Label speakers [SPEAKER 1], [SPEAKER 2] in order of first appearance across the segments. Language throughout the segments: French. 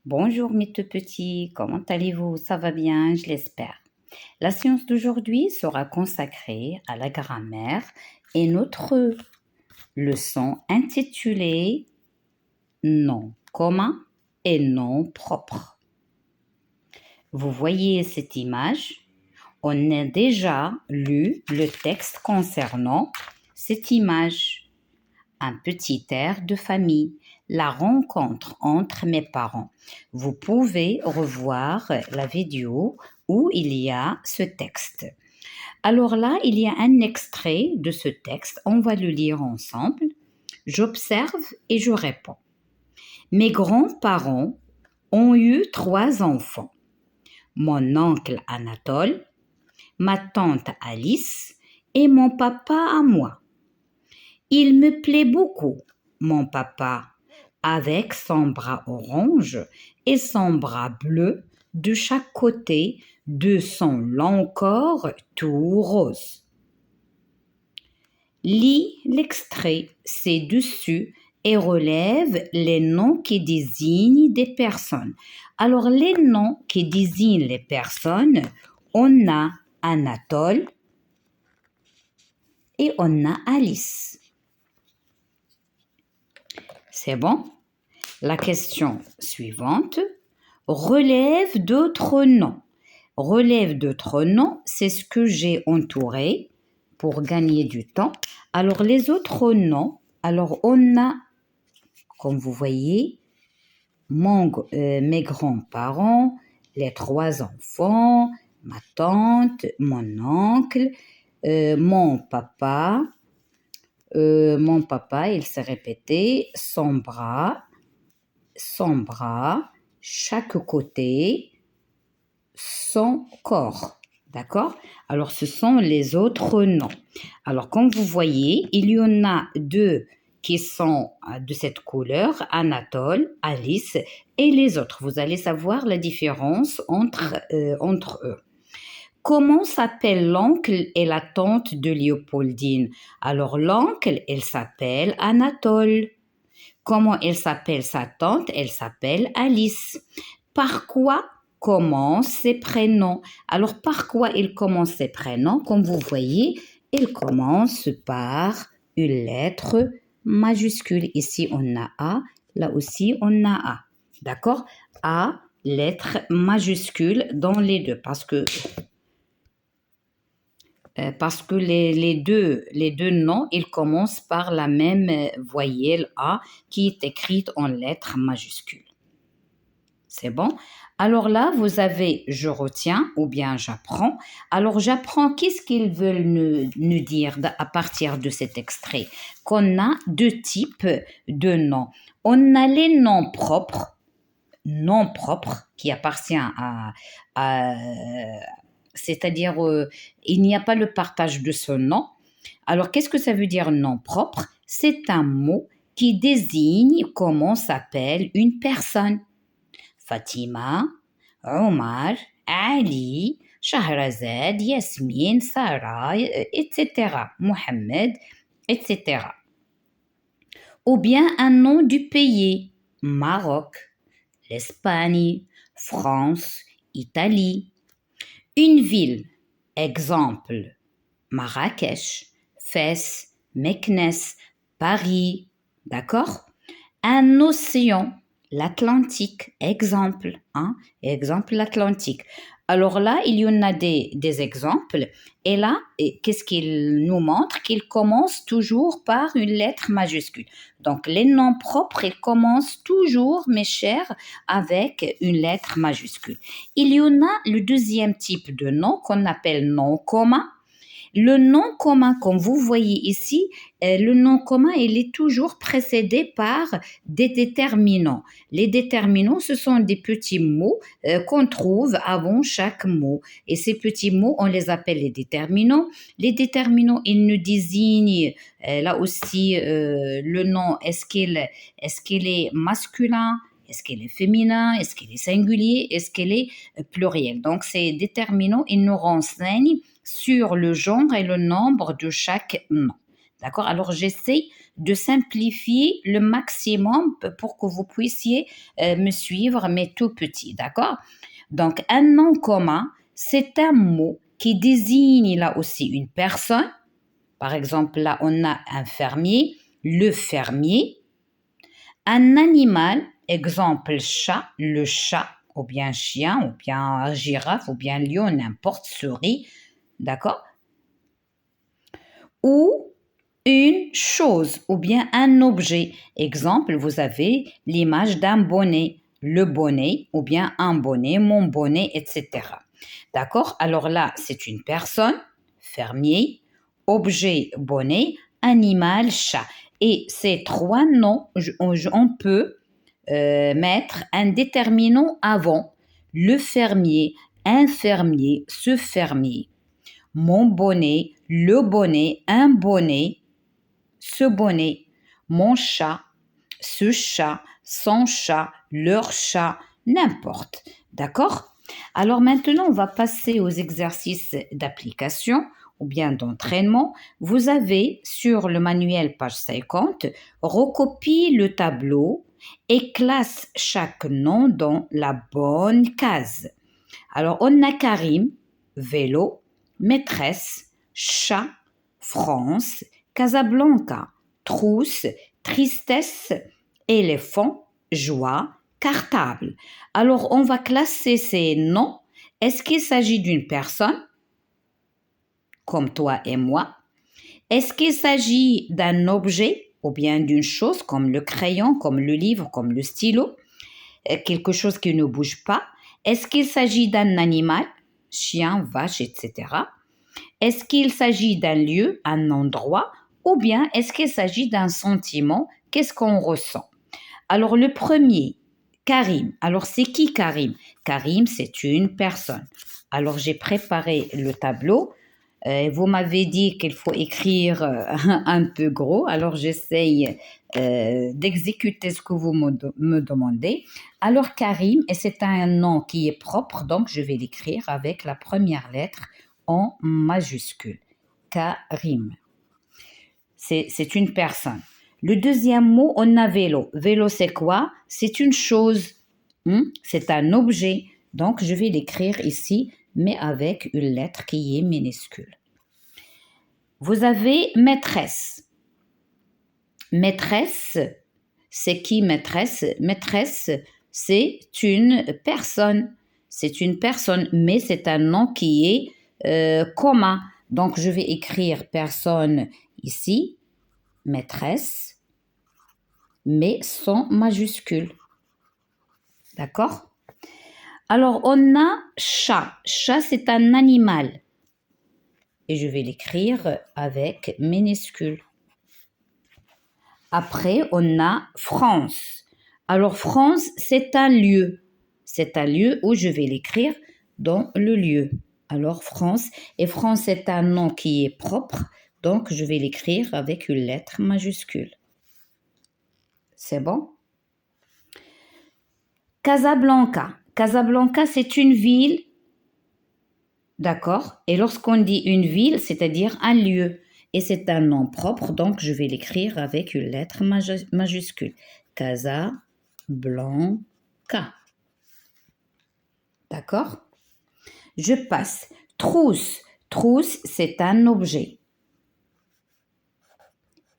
[SPEAKER 1] Bonjour mes tout petits, comment allez-vous? Ça va bien, je l'espère. La séance d'aujourd'hui sera consacrée à la grammaire et notre leçon intitulée nom commun et nom propre. Vous voyez cette image? On a déjà lu le texte concernant cette image. Un petit air de famille, la rencontre entre mes parents. Vous pouvez revoir la vidéo où il y a ce texte. Alors là, il y a un extrait de ce texte, on va le lire ensemble. J'observe et je réponds. Mes grands-parents ont eu 3 enfants. Mon oncle Anatole, ma tante Alice et mon papa à moi. Il me plaît beaucoup, mon papa, avec son bras orange et son bras bleu de chaque côté de son long corps tout rose. Lis l'extrait ci-dessus et relève les noms qui désignent des personnes. Alors, les noms qui désignent les personnes, on a Anatole et on a Alice. C'est bon? La question suivante, relève d'autres noms. Relève d'autres noms, c'est ce que j'ai entouré pour gagner du temps. Alors, les autres noms, alors on a, comme vous voyez, mes grands-parents, les 3 enfants, ma tante, mon oncle, mon papa, il s'est répété, son bras, chaque côté, son corps. D'accord? Alors, ce sont les autres noms. Alors, comme vous voyez, il y en a 2 qui sont de cette couleur, Anatole, Alice et les autres. Vous allez savoir la différence entre eux. Comment s'appelle l'oncle et la tante de Léopoldine? Alors, l'oncle, il s'appelle Anatole. Comment elle s'appelle sa tante? Elle s'appelle Alice. Par quoi commencent ses prénoms? Alors, par quoi il commence ses prénoms? Comme vous voyez, il commence par une lettre majuscule. Ici, on a A. Là aussi, on a A. D'accord? A, lettre majuscule dans les deux. Parce que les deux noms, ils commencent par la même voyelle A qui est écrite en lettres majuscules. C'est bon? Alors là, vous avez je retiens ou bien j'apprends. Alors j'apprends, qu'est-ce qu'ils veulent nous dire à partir de cet extrait? Qu'on a 2 types de noms. On a les noms propres qui appartiennent à c'est-à-dire il n'y a pas le partage de ce nom. Alors, qu'est-ce que ça veut dire nom propre? C'est un mot qui désigne comment s'appelle une personne. Fatima, Omar, Ali, Shahrazad, Yasmine, Sarah, etc. Mohamed, etc. Ou bien un nom du pays. Maroc, l'Espagne, France, Italie. Une ville, exemple, Marrakech, Fès, Meknès, Paris, d'accord? Un océan, l'Atlantique, exemple, exemple l'Atlantique. Alors là, il y en a des exemples. Et là, qu'est-ce qu'il nous montre? Qu'il commence toujours par une lettre majuscule. Donc, les noms propres, ils commencent toujours, mes chers, avec une lettre majuscule. Il y en a le deuxième type de nom qu'on appelle nom commun. Le nom commun, comme vous voyez ici, le nom commun, il est toujours précédé par des déterminants. Les déterminants, ce sont des petits mots qu'on trouve avant chaque mot. Et ces petits mots, on les appelle les déterminants. Les déterminants, ils nous désignent là aussi le nom, est-ce qu'il est masculin? Est-ce qu'il est féminin? Est-ce qu'il est singulier? Est-ce qu'il est pluriel? Donc, ces déterminants, ils nous renseignent sur le genre et le nombre de chaque nom. D'accord? Alors, j'essaie de simplifier le maximum pour que vous puissiez me suivre, mais tout petit. D'accord? Donc, un nom commun, c'est un mot qui désigne là aussi une personne. Par exemple, là, on a un fermier, le fermier. Un animal, exemple chat, le chat, ou bien chien, ou bien girafe, ou bien lion, n'importe, souris, d'accord? Ou une chose, ou bien un objet. Exemple, vous avez l'image d'un bonnet, le bonnet, ou bien un bonnet, mon bonnet, etc. D'accord? Alors là, c'est une personne, fermier, objet, bonnet, animal, chat. Et ces trois noms, on peut mettre un déterminant avant le fermier, un fermier, ce fermier, mon bonnet, le bonnet, un bonnet, ce bonnet, mon chat, ce chat, son chat, leur chat, n'importe. D'accord? Alors maintenant, on va passer aux exercices d'application ou bien d'entraînement. Vous avez sur le manuel page 50, recopie le tableau et classe chaque nom dans la bonne case. Alors, on a Karim, vélo, maîtresse, chat, France, Casablanca, trousse, tristesse, éléphant, joie, cartable. Alors, on va classer ces noms. Est-ce qu'il s'agit d'une personne, comme toi et moi? Est-ce qu'il s'agit d'un objet ou bien d'une chose, comme le crayon, comme le livre, comme le stylo? Quelque chose qui ne bouge pas? Est-ce qu'il s'agit d'un animal, chien, vache, etc.? Est-ce qu'il s'agit d'un lieu, un endroit, ou bien est-ce qu'il s'agit d'un sentiment? Qu'est-ce qu'on ressent? Alors le premier, Karim. Alors c'est qui Karim? Karim, c'est une personne. Alors j'ai préparé le tableau. Vous m'avez dit qu'il faut écrire un peu gros, alors j'essaye d'exécuter ce que vous me demandez. Alors Karim, et c'est un nom qui est propre, donc je vais l'écrire avec la première lettre en majuscule. Karim. C'est une personne. Le deuxième mot, on a vélo. Vélo, c'est quoi? C'est une chose. C'est un objet. Donc, je vais l'écrire ici, mais avec une lettre qui est minuscule. Vous avez maîtresse. Maîtresse, c'est qui maîtresse? Maîtresse, c'est une personne. C'est une personne, mais c'est un nom qui est commun. Donc, je vais écrire personne ici, maîtresse, mais sans majuscule. D'accord? Alors, on a chat. Chat, c'est un animal. Et je vais l'écrire avec minuscule. Après, on a France. Alors, France, c'est un lieu. C'est un lieu où je vais l'écrire dans le lieu. Alors, France. Et France est un nom qui est propre. Donc, je vais l'écrire avec une lettre majuscule. C'est bon? Casablanca. Casablanca, c'est une ville. D'accord? Et lorsqu'on dit une ville, c'est-à-dire un lieu. Et c'est un nom propre, donc je vais l'écrire avec une lettre majuscule. Casablanca. D'accord? Je passe. Trousse. Trousse, c'est un objet.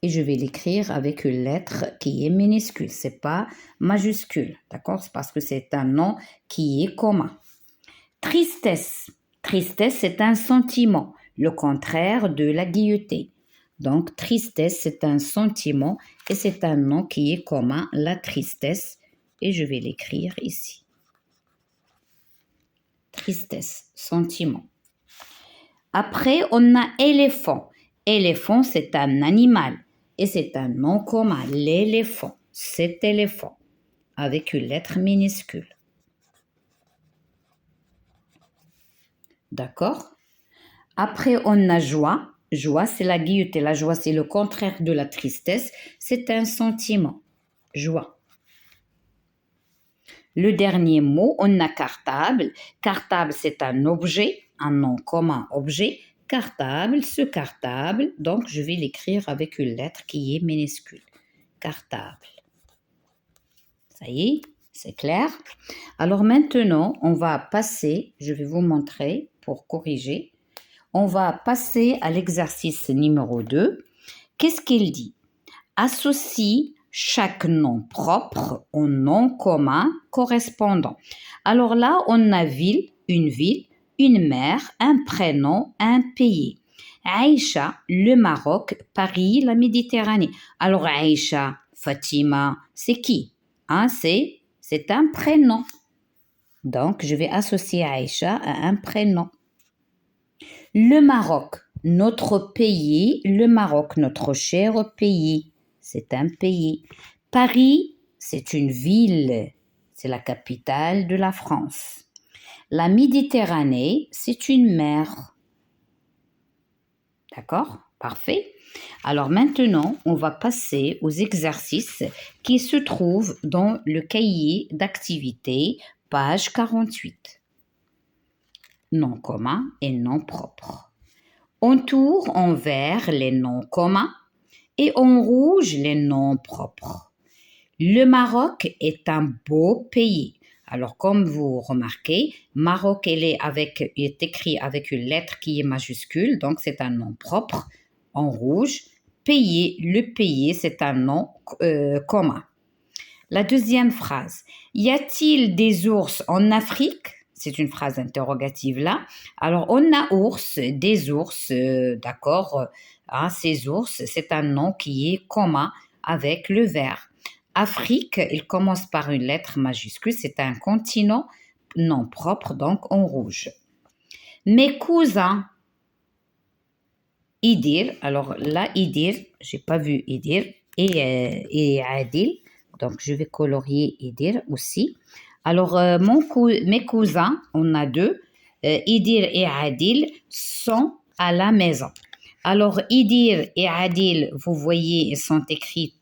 [SPEAKER 1] Et je vais l'écrire avec une lettre qui est minuscule. C'est pas majuscule. D'accord? C'est parce que c'est un nom qui est commun. Tristesse. Tristesse, c'est un sentiment, le contraire de la gaieté. Donc, tristesse, c'est un sentiment et c'est un nom qui est commun, la tristesse. Et je vais l'écrire ici. Tristesse, sentiment. Après, on a éléphant. Éléphant, c'est un animal et c'est un nom commun, l'éléphant. Cet éléphant, avec une lettre minuscule. D'accord? Après, on a joie. Joie, c'est la gaieté. La joie, c'est le contraire de la tristesse. C'est un sentiment. Joie. Le dernier mot, on a cartable. Cartable, c'est un objet, un nom commun objet. Cartable, ce cartable, donc je vais l'écrire avec une lettre qui est minuscule. Cartable. Ça y est, c'est clair. Alors maintenant, on va passer, je vais vous montrer pour corriger. On va passer à l'exercice numéro 2. Qu'est-ce qu'il dit? Associe chaque nom propre au nom commun correspondant. Alors là, on a ville, une mer, un prénom, un pays. Aïcha, le Maroc, Paris, la Méditerranée. Alors Aïcha, Fatima, c'est qui? Hein, c'est un prénom. Donc, je vais associer Aïcha à un prénom. Le Maroc, notre pays, le Maroc, notre cher pays, c'est un pays. Paris, c'est une ville, c'est la capitale de la France. La Méditerranée, c'est une mer. D'accord? Parfait. Alors maintenant, on va passer aux exercices qui se trouvent dans le cahier d'activité, page 48. Noms communs et noms propres. Entoure en vert les noms communs et en rouge les noms propres. Le Maroc est un beau pays. Alors, comme vous remarquez, Maroc, est écrit avec une lettre qui est majuscule, donc c'est un nom propre en rouge. Pays, le pays, c'est un nom commun. La deuxième phrase. Y a-t-il des ours en Afrique? C'est une phrase interrogative là. Alors, on a des ours, d'accord. Ces ours, c'est un nom qui est commun avec le vert. Afrique, il commence par une lettre majuscule, c'est un continent, nom propre, donc en rouge. Mes cousins, Idir, alors là, Idir, j'ai pas vu Idir, et Adil, donc je vais colorier Idir aussi. Alors, mes cousins, on a deux, Idir et Adil, sont à la maison. Alors, Idir et Adil, vous voyez, ils sont écrits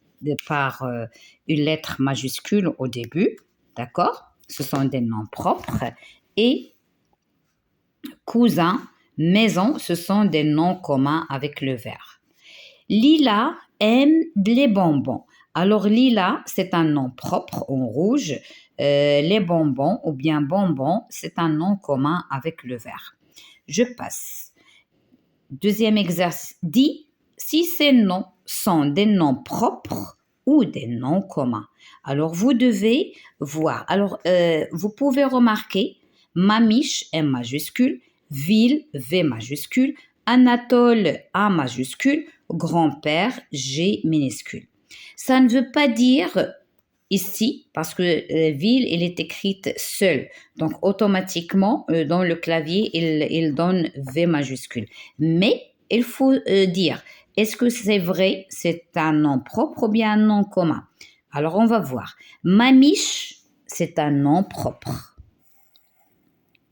[SPEAKER 1] par une lettre majuscule au début, d'accord? Ce sont des noms propres. Et cousin, maison, ce sont des noms communs avec le vert. Lila aime les bonbons. Alors, Lila, c'est un nom propre en rouge. Les bonbons ou bien bonbons, c'est un nom commun avec le vert. Je passe. Deuxième exercice. Dis si ces noms sont des noms propres ou des noms communs. Alors, vous devez voir. Alors, vous pouvez remarquer Mamiche, M majuscule, ville, V majuscule, Anatole, A majuscule, grand-père, G minuscule. Ça ne veut pas dire ici, parce que ville, elle est écrite seule. Donc, automatiquement, dans le clavier, il donne V majuscule. Mais, il faut dire, est-ce que c'est vrai, c'est un nom propre ou bien un nom commun? Alors, on va voir. Mamiche, c'est un nom propre.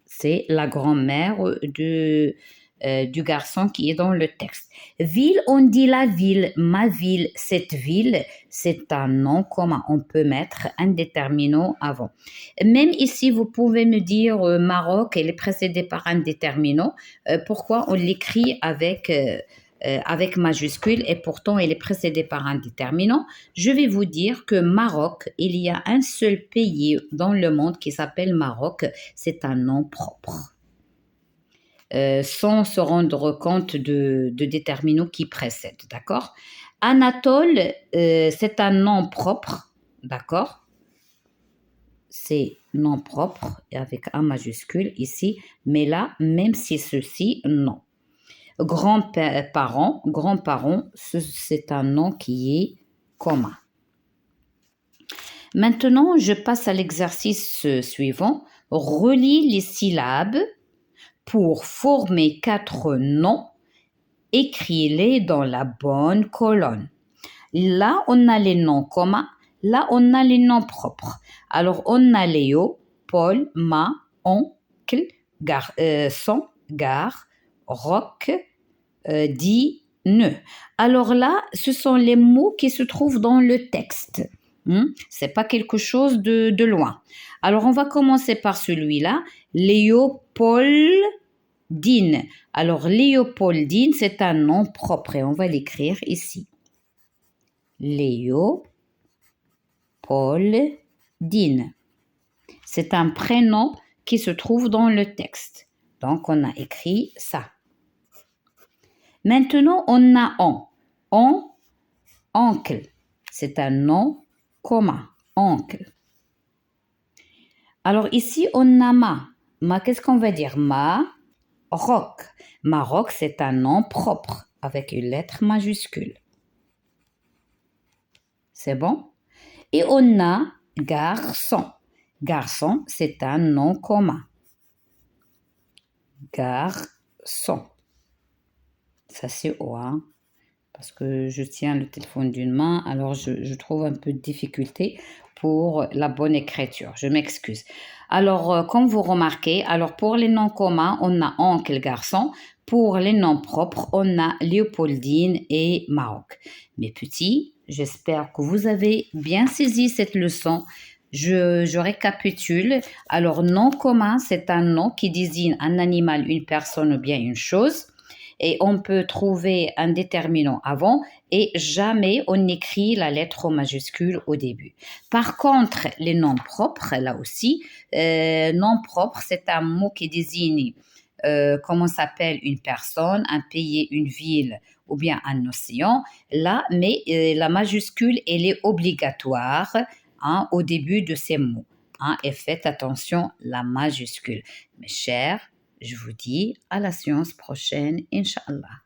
[SPEAKER 1] C'est la grand-mère du garçon qui est dans le texte. Ville, on dit la ville, ma ville, cette ville, c'est un nom commun. On peut mettre un déterminant avant. Même ici, vous pouvez me dire Maroc, elle est précédée par un déterminant. Pourquoi on l'écrit avec majuscule et pourtant elle est précédée par un déterminant? Je vais vous dire que Maroc, il y a un seul pays dans le monde qui s'appelle Maroc. C'est un nom propre. Sans se rendre compte de déterminants qui précèdent, d'accord? Anatole, c'est un nom propre, d'accord? C'est nom propre avec un majuscule ici, mais là, même si ceci, non. Grands-parents, c'est un nom qui est commun. Maintenant, je passe à l'exercice suivant. Relie les syllabes pour former 4 noms. Écris-les dans la bonne colonne. Là, on a les noms communs. Là, on a les noms propres. Alors, on a Léo, Paul, Ma, oncle, son, gare, roc, dit, ne. Alors là, ce sont les mots qui se trouvent dans le texte. C'est pas quelque chose de loin. Alors, on va commencer par celui-là. Léopold, Léopoldine. Alors, Léopoldine, c'est un nom propre et on va l'écrire ici. Léopoldine. C'est un prénom qui se trouve dans le texte. Donc, on a écrit ça. Maintenant, on a oncle. C'est un nom commun. Oncle. Alors, ici, on a ma. Ma, qu'est-ce qu'on va dire? Maroc. Maroc, c'est un nom propre avec une lettre majuscule. C'est bon? Et on a garçon. Garçon, c'est un nom commun. Garçon. Ça, c'est O, hein? Parce que je tiens le téléphone d'une main, alors je trouve un peu de difficulté pour la bonne écriture. Je m'excuse. Alors, comme vous remarquez, alors pour les noms communs, on a oncle, garçon. Pour les noms propres, on a Léopoldine et Maroc. Mes petits, j'espère que vous avez bien saisi cette leçon. Je récapitule. Alors, nom commun, c'est un nom qui désigne un animal, une personne ou bien une chose. Et on peut trouver un déterminant avant et jamais on écrit la lettre au majuscule au début. Par contre, les noms propres, là aussi, nom propre, c'est un mot qui désigne comment s'appelle une personne, un pays, une ville ou bien un océan. Là, mais la majuscule, elle est obligatoire au début de ces mots. Et faites attention, la majuscule. Mes chers, je vous dis à la séance prochaine, Inch'Allah.